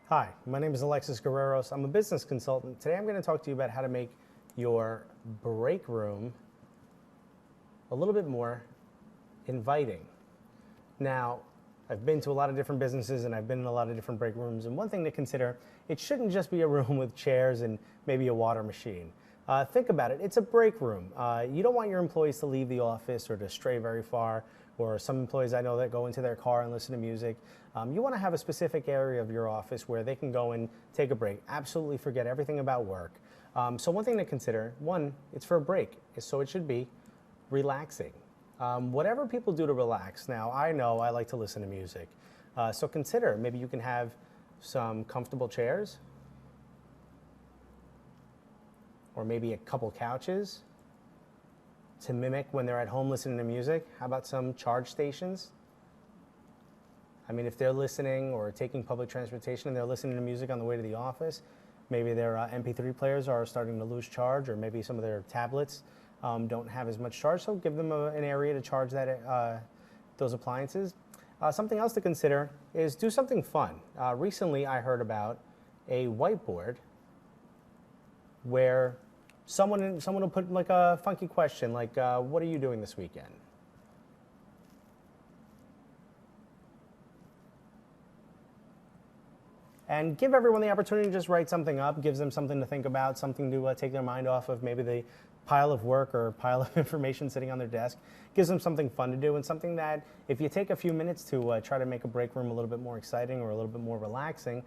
Hi, my name is Alexis Guerreros. I'm a business consultant. Today I'm going to talk to you about how to make your break room a little bit more inviting. Now, I've been to a lot of different businesses and I've been in a lot of different break rooms, and one thing to consider, it shouldn't just be a room with chairs and maybe a water machine. Think about it, it's a break room. You don't want your employees to leave the office or to stray very far, or some employees I know that go into their car and listen to music. You want to have a specific area of your office where they can go and take a break, absolutely forget everything about work. So one thing to consider, one, it's for a break, so it should be relaxing. Whatever people do to relax. Now, I know I like to listen to music. So consider, maybe you can have some comfortable chairs, or maybe a couple couches to mimic when they're at home listening to music. How about some charge stations? I mean, if they're listening or taking public transportation and they're listening to music on the way to the office, maybe their MP3 players are starting to lose charge, or maybe some of their tablets don't have as much charge, so give them an area to charge those appliances. Something else to consider is do something fun. Recently I heard about a whiteboard where someone will put like a funky question like, what are you doing this weekend? And give everyone the opportunity to just write something up, gives them something to think about, something to take their mind off of maybe the pile of work or pile of information sitting on their desk. Gives them something fun to do, and something that if you take a few minutes to try to make a break room a little bit more exciting or a little bit more relaxing,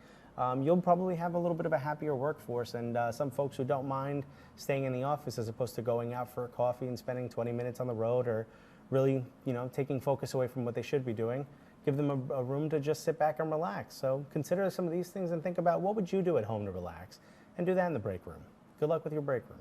you'll probably have a little bit of a happier workforce, and some folks who don't mind staying in the office as opposed to going out for a coffee and spending 20 minutes on the road, or really, taking focus away from what they should be doing. Give them a room to just sit back and relax. So consider some of these things and think about what would you do at home to relax, and do that in the break room. Good luck with your break room.